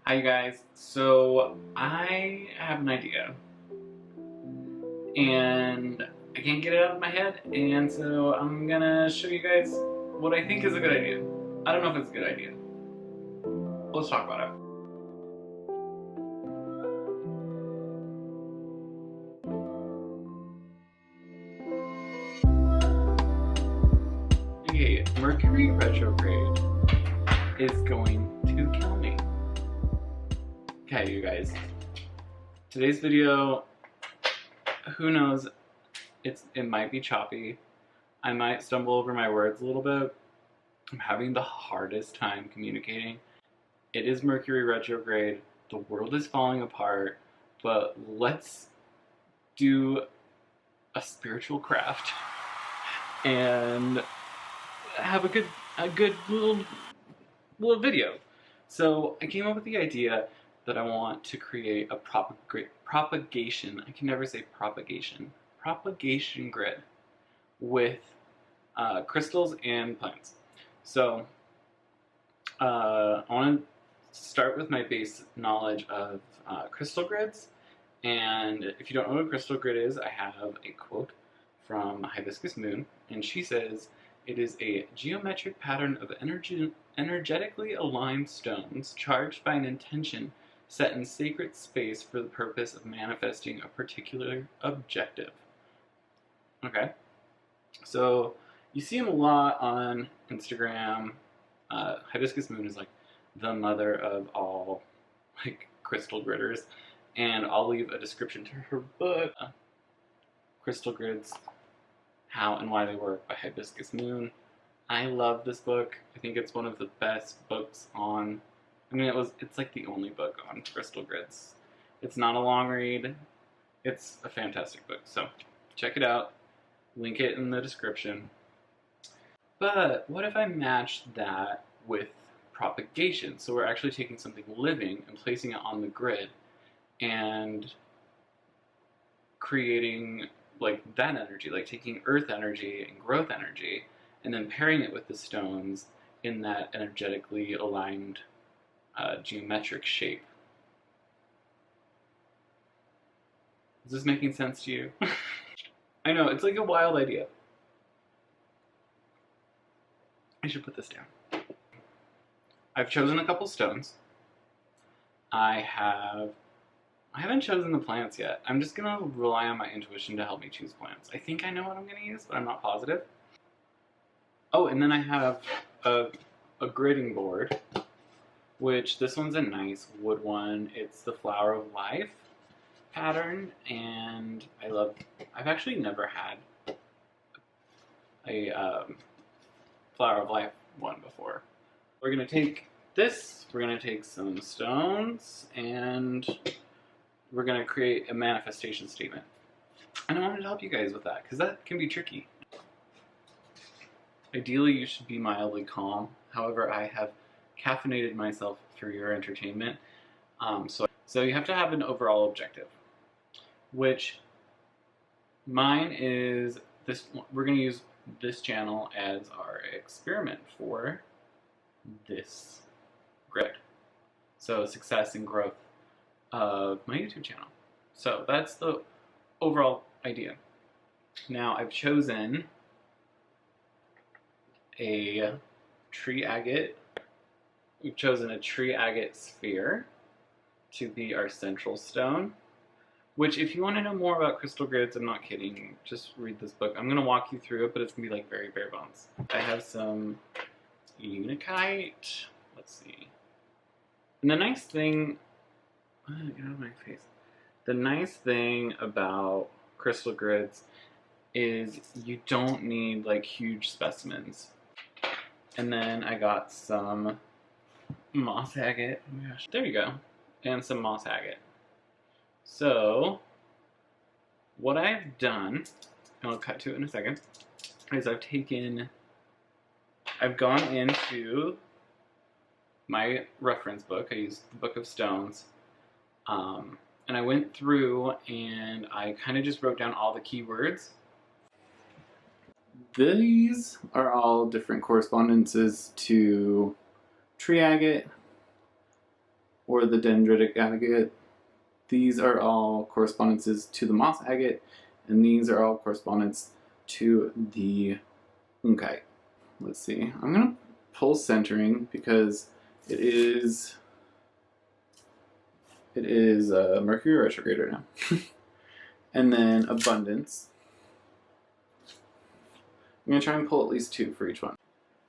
Hi you guys. So I have an idea and I can't get it out of my head, and so I'm gonna show you guys what I think is a good idea. I don't know if it's a good idea. Let's talk about it. Okay, Mercury retrograde is going to kill me. Okay, you guys. Today's video, who knows, it might be choppy. I might stumble over my words a little bit. I'm having the hardest time communicating. It is Mercury retrograde. The world is falling apart, but let's do a spiritual craft and have a good little video. So I came up with the idea that I want to create a propagation. I can never say propagation grid with crystals and plants. So I want to start with my base knowledge of crystal grids. And if you don't know what a crystal grid is, I have a quote from Hibiscus Moon, and she says, "It is a geometric pattern of energetically aligned stones charged by an intention set in sacred space for the purpose of manifesting a particular objective." Okay, so you see them a lot on Instagram. Hibiscus Moon is like the mother of all like crystal gridders, and I'll leave a description to her book, Crystal Grids: How and Why They Work by Hibiscus Moon. I love this book. I think it's one of the best books on, it's like the only book on crystal grids. It's not a long read. It's a fantastic book, so check it out. Link it in the description. But what if I matched that with propagation? So we're actually taking something living and placing it on the grid and creating like that energy, like taking earth energy and growth energy and then pairing it with the stones in that energetically aligned geometric shape. Is this making sense to you? I know, it's like a wild idea. I should put this down. I've chosen a couple stones. I haven't chosen the plants yet. I'm just gonna rely on my intuition to help me choose plants. I think I know what I'm gonna use, but I'm not positive. Oh, and then I have a gridding board, which this one's a nice wood one. It's the Flower of Life pattern, and I've actually never had a Flower of Life one before. We're gonna take this, we're gonna take some stones, and we're gonna create a manifestation statement. And I wanted to help you guys with that, because that can be tricky. Ideally, you should be mildly calm. However, I have caffeinated myself for your entertainment. So you have to have an overall objective, which mine is this. We're going to use this channel as our experiment for this grid. So success and growth of my YouTube channel. So that's the overall idea. Now I've chosen a tree agate. We've chosen a tree agate sphere to be our central stone, which if you want to know more about crystal grids, I'm not kidding, just read this book. I'm going to walk you through it, but it's going to be like very bare bones. I have some unakite. Let's see. And the nice thing, get out of my face. The nice thing about crystal grids is you don't need like huge specimens. And then I got some moss agate. Oh my gosh, there you go. And some moss agate. So, what I've done, and I'll cut to it in a second, is I've gone into my reference book. I used the Book of Stones. And I went through and I kind of just wrote down all the keywords. These are all different correspondences to tree agate, or the dendritic agate. These are all correspondences to the moss agate, and these are all correspondence to the unkite. Let's see. I'm going to pull centering because it is Mercury retrograde right now. And then abundance. I'm going to try and pull at least 2 for each one.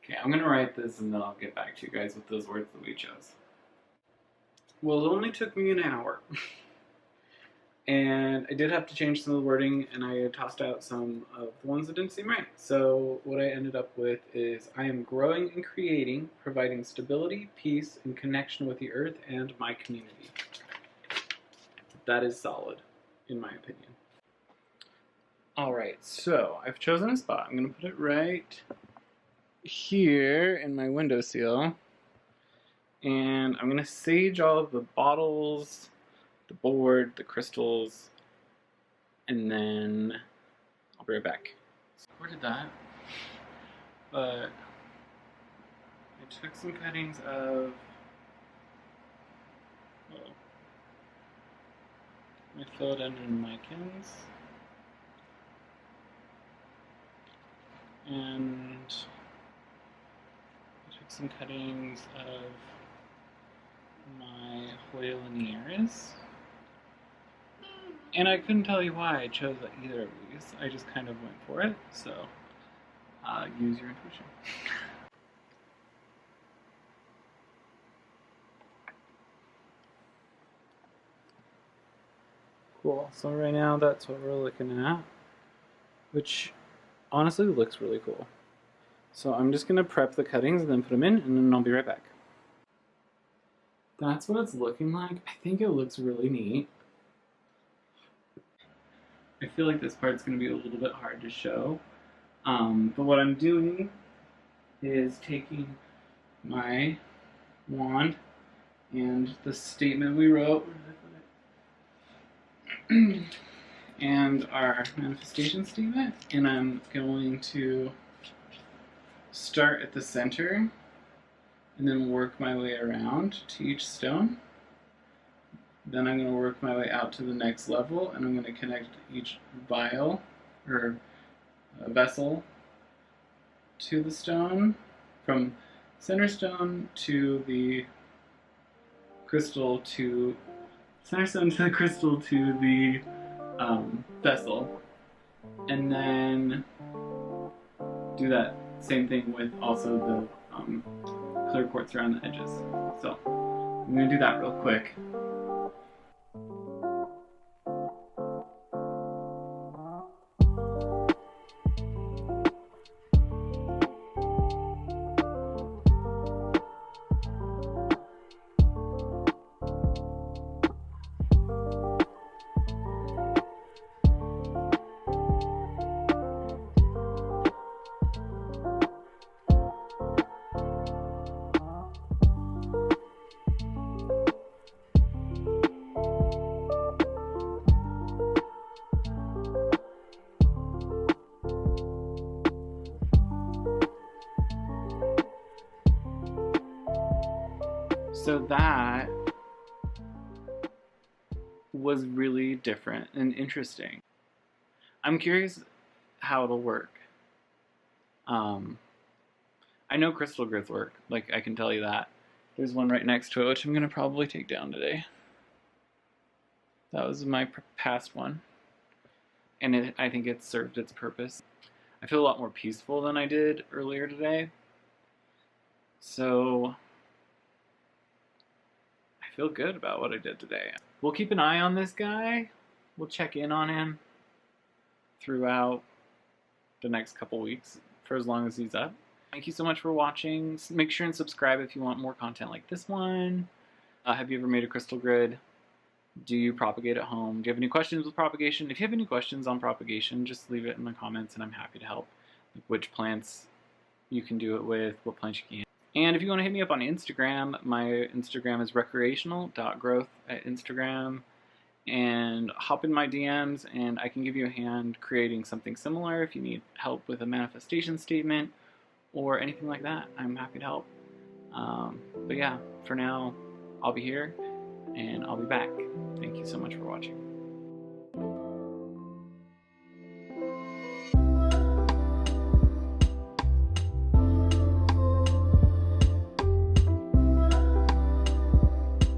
Okay, I'm going to write this and then I'll get back to you guys with those words that we chose. Well, it only took me an hour. And I did have to change some of the wording, and I tossed out some of the ones that didn't seem right. So what I ended up with is, I am growing and creating, providing stability, peace, and connection with the earth and my community. That is solid, in my opinion. Alright, so I've chosen a spot. I'm going to put it right here in my windowsill. And I'm going to sage all of the bottles, the board, the crystals, and then I'll be right back. So I recorded that, but I took some cuttings of, my philodendron micans, and I took some cuttings of my Hoya linearis. And I couldn't tell you why I chose either of these. I just kind of went for it, so use your intuition. Cool, so right now that's what we're looking at, which honestly looks really cool. So I'm just going to prep the cuttings and then put them in, and then I'll be right back. That's what it's looking like. I think it looks really neat. I feel like this part's going to be a little bit hard to show, but what I'm doing is taking my wand and the statement we wrote, and our manifestation statement, and I'm going to start at the center and then work my way around to each stone. Then I'm going to work my way out to the next level, and I'm going to connect each vial or vessel to the stone, from center stone to the crystal to center stone to the crystal to the vessel, and then do that same thing with also the clear quartz around the edges. So I'm going to do that real quick. So that was really different and interesting. I'm curious how it'll work. I know crystal grids work, like I can tell you that. There's one right next to it, which I'm going to probably take down today. That was my past one, and I think it served its purpose. I feel a lot more peaceful than I did earlier today. So I feel good about what I did today. We'll keep an eye on this guy. We'll check in on him throughout the next couple weeks for as long as he's up. Thank you so much for watching. Make sure and subscribe if you want more content like this one. Have you ever made a crystal grid? Do you propagate at home? Do you have any questions with propagation? If you have any questions on propagation, just leave it in the comments and I'm happy to help. Like which plants you can do it with, what plants you can. And if you want to hit me up on Instagram, my Instagram is recreational.growth at Instagram. And hop in my DMs and I can give you a hand creating something similar if you need help with a manifestation statement or anything like that. I'm happy to help. But yeah, for now, I'll be here. and I'll be back. Thank you so much for watching.